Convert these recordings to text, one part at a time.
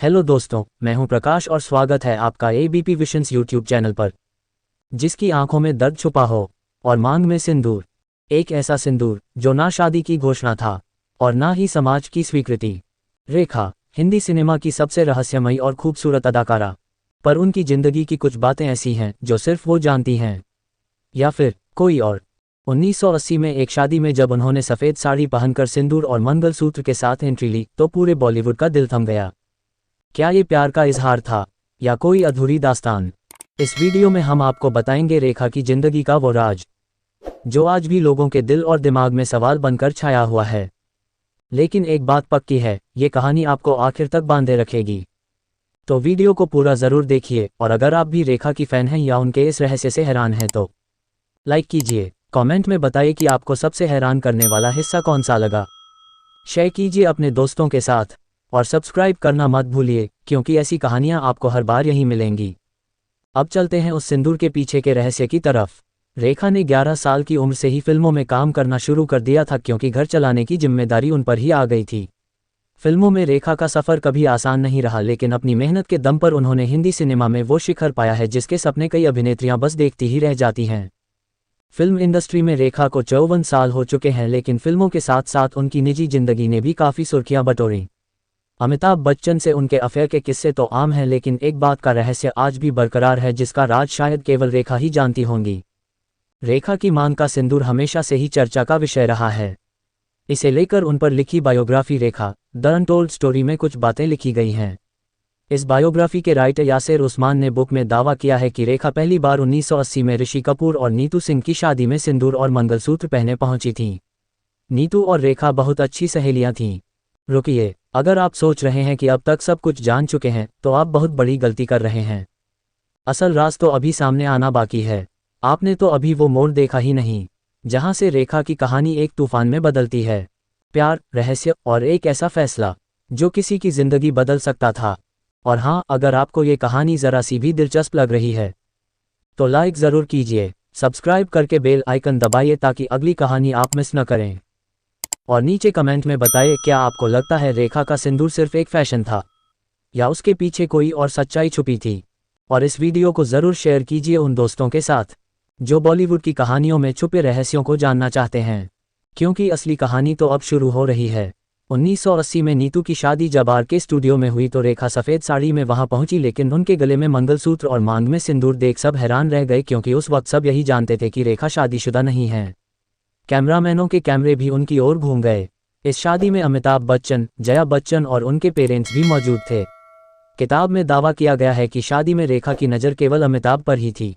Hello दोस्तों, मैं हूं प्रकाश और स्वागत है आपका एबीपी विशंस यूट्यूब चैनल पर। जिसकी आंखों में दर्द छुपा हो और मांग में सिंदूर, एक ऐसा सिंदूर जो ना शादी की घोषणा था और ना ही समाज की स्वीकृति। रेखा हिंदी सिनेमा की सबसे रहस्यमयी और खूबसूरत अदाकारा, पर उनकी जिंदगी की कुछ बातें ऐसी हैं जो सिर्फ वो जानती हैं, या फिर कोई और। 1980 में एक शादी में जब उन्होंने सफ़ेद साड़ी पहनकर सिंदूर और मंगलसूत्र के साथ एंट्री ली तो पूरे बॉलीवुड का दिल थम गया। क्या ये प्यार का इजहार था या कोई अधूरी दास्तान? इस वीडियो में हम आपको बताएंगे रेखा की जिंदगी का वो राज जो आज भी लोगों के दिल और दिमाग में सवाल बनकर छाया हुआ है। लेकिन एक बात पक्की है, ये कहानी आपको आखिर तक बांधे रखेगी। तो वीडियो को पूरा ज़रूर देखिए, और अगर आप भी रेखा की फ़ैन हैं या उनके इस रहस्य से हैरान हैं तो लाइक कीजिए। कमेंट में बताइए कि आपको सबसे हैरान करने वाला हिस्सा कौन सा लगा। शेयर कीजिए अपने दोस्तों के साथ और सब्सक्राइब करना मत भूलिए, क्योंकि ऐसी कहानियां आपको हर बार यहीं मिलेंगी। अब चलते हैं उस सिंदूर के पीछे के रहस्य की तरफ। रेखा ने 11 साल की उम्र से ही फिल्मों में काम करना शुरू कर दिया था, क्योंकि घर चलाने की जिम्मेदारी उन पर ही आ गई थी। फिल्मों में रेखा का सफ़र कभी आसान नहीं रहा, लेकिन अपनी मेहनत के दम पर उन्होंने हिंदी सिनेमा में वो शिखर पाया है जिसके सपने कई अभिनेत्रियां बस देखती ही रह जाती हैं। फिल्म इंडस्ट्री में रेखा को 54 साल हो चुके हैं, लेकिन फिल्मों के साथ साथ उनकी निजी जिंदगी ने भी काफ़ी सुर्खियां बटोरी। अमिताभ बच्चन से उनके अफेयर के किस्से तो आम हैं, लेकिन एक बात का रहस्य आज भी बरकरार है जिसका राज शायद केवल रेखा ही जानती होंगी। रेखा की मांग का सिंदूर हमेशा से ही चर्चा का विषय रहा है। इसे लेकर उन पर लिखी biography Rekha the untold story में कुछ बातें लिखी गई हैं। इस बायोग्राफी के राइटर यासिर उस्मान ने बुक में दावा किया है कि रेखा पहली बार 1980 में ऋषि कपूर और नीतू सिंह की शादी में सिंदूर और मंगलसूत्र पहने पहुंची थीं। नीतू और रेखा बहुत अच्छी सहेलियां थीं। रुकिए, अगर आप सोच रहे हैं कि अब तक सब कुछ जान चुके हैं तो आप बहुत बड़ी गलती कर रहे हैं। असल राज तो अभी सामने आना बाकी है। आपने तो अभी वो मोड़ देखा ही नहीं जहां से रेखा की कहानी एक तूफान में बदलती है। प्यार, रहस्य और एक ऐसा फैसला जो किसी की जिंदगी बदल सकता था। और हाँ, अगर आपको ये कहानी ज़रा सी भी दिलचस्प लग रही है तो लाइक ज़रूर कीजिए, सब्सक्राइब करके बेल आइकन दबाइए ताकि अगली कहानी आप मिस न करें। और नीचे कमेंट में बताइए, क्या आपको लगता है रेखा का सिंदूर सिर्फ एक फैशन था या उसके पीछे कोई और सच्चाई छुपी थी? और इस वीडियो को ज़रूर शेयर कीजिए उन दोस्तों के साथ जो बॉलीवुड की कहानियों में छुपे रहस्यों को जानना चाहते हैं, क्योंकि असली कहानी तो अब शुरू हो रही है। 1980 में नीतू की शादी जब आर के स्टूडियो में हुई तो रेखा सफ़ेद साड़ी में वहां पहुंची, लेकिन उनके गले में मंगलसूत्र और मांग में सिंदूर देख सब हैरान रह गए, क्योंकि उस वक्त सब यही जानते थे कि रेखा शादीशुदा नहीं है। कैमरामैनों के कैमरे भी उनकी ओर घूम गए। इस शादी में अमिताभ बच्चन, जया बच्चन और उनके पेरेंट्स भी मौजूद थे। किताब में दावा किया गया है कि शादी में रेखा की नज़र केवल अमिताभ पर ही थी।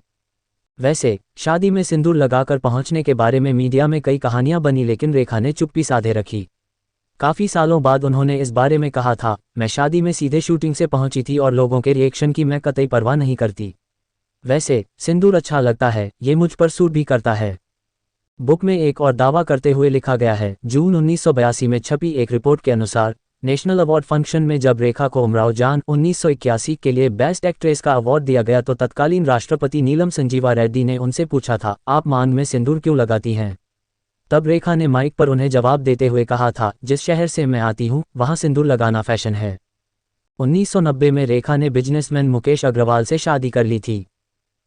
वैसे शादी में सिंदूर लगाकर पहुंचने के बारे में मीडिया में कई कहानियां बनी, लेकिन रेखा ने चुप्पी साधे रखी। काफ़ी सालों बाद उन्होंने इस बारे में कहा था, मैं शादी में सीधे शूटिंग से पहुंची थी और लोगों के रिएक्शन की मैं कतई परवाह नहीं करती। वैसे सिंदूर अच्छा लगता है, ये मुझ पर सूट भी करता है। बुक में एक और दावा करते हुए लिखा गया है। जून 1982 में छपी एक रिपोर्ट के अनुसार नेशनल अवार्ड फंक्शन में जब रेखा को उमराव जान 1981 के लिए बेस्ट एक्ट्रेस का अवार्ड दिया गया तो तत्कालीन राष्ट्रपति नीलम संजीवा रेड्डी ने उनसे पूछा था, आप मांग में सिंदूर क्यों लगाती हैं? तब रेखा ने माइक पर उन्हें जवाब देते हुए कहा था, जिस शहर से मैं आती हूँ वहाँ सिंदूर लगाना फैशन है। 1990 में रेखा ने बिजनेसमैन मुकेश अग्रवाल से शादी कर ली थी।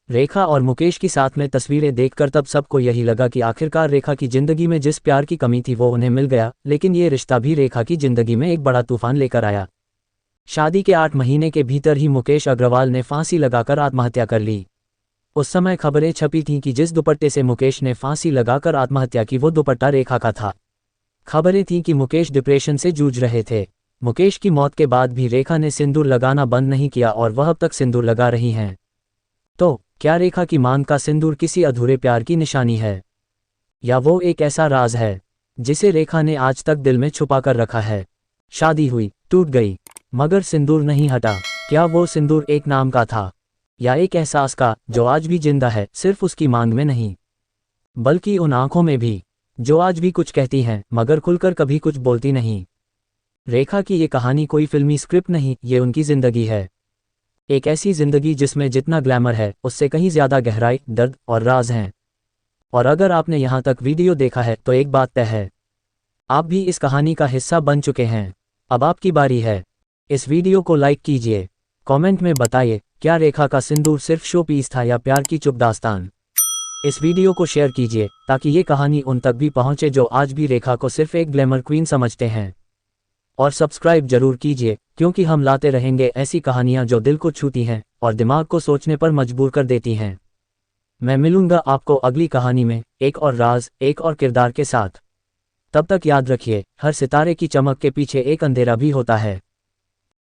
रेखा और मुकेश की साथ में तस्वीरें देखकर तब सबको यही लगा कि आखिरकार रेखा की जिंदगी में जिस प्यार की कमी थी वो उन्हें मिल गया, लेकिन ये रिश्ता भी रेखा की जिंदगी में एक बड़ा तूफान लेकर आया। शादी के 8 महीने के भीतर ही मुकेश अग्रवाल ने फांसी लगाकर आत्महत्या कर ली। उस समय खबरें छपी थीं कि जिस दुपट्टे से मुकेश ने फांसी लगाकर आत्महत्या की वो दुपट्टा रेखा का था। खबरें थीं कि मुकेश डिप्रेशन से जूझ रहे थे। मुकेश की मौत के बाद भी रेखा ने सिंदूर लगाना बंद नहीं किया और वह अब तक सिंदूर लगा रही हैं। तो क्या रेखा की मांग का सिंदूर किसी अधूरे प्यार की निशानी है, या वो एक ऐसा राज है जिसे रेखा ने आज तक दिल में छुपा कर रखा है? शादी हुई, टूट गई, मगर सिंदूर नहीं हटा। क्या वो सिंदूर एक नाम का था या एक एहसास का जो आज भी जिंदा है, सिर्फ उसकी मांग में नहीं बल्कि उन आंखों में भी जो आज भी कुछ कहती हैं मगर खुलकर कभी कुछ बोलती नहीं? रेखा की ये कहानी कोई फिल्मी स्क्रिप्ट नहीं, ये उनकी जिंदगी है। एक ऐसी जिंदगी जिसमें जितना ग्लैमर है उससे कहीं ज्यादा गहराई, दर्द और राज हैं। और अगर आपने यहाँ तक वीडियो देखा है तो एक बात तय है, आप भी इस कहानी का हिस्सा बन चुके हैं। अब आपकी बारी है। इस वीडियो को लाइक कीजिए। कमेंट में बताइए क्या रेखा का सिंदूर सिर्फ शो पीस था या प्यार की चुप दास्तान। इस वीडियो को शेयर कीजिए ताकि ये कहानी उन तक भी पहुंचे जो आज भी रेखा को सिर्फ एक ग्लैमर क्वीन समझते हैं। और सब्सक्राइब जरूर कीजिए क्योंकि हम लाते रहेंगे ऐसी कहानियां जो दिल को छूती हैं और दिमाग को सोचने पर मजबूर कर देती हैं। मैं मिलूंगा आपको अगली कहानी में एक और राज, एक और किरदार के साथ। तब तक याद रखिए, हर सितारे की चमक के पीछे एक अंधेरा भी होता है।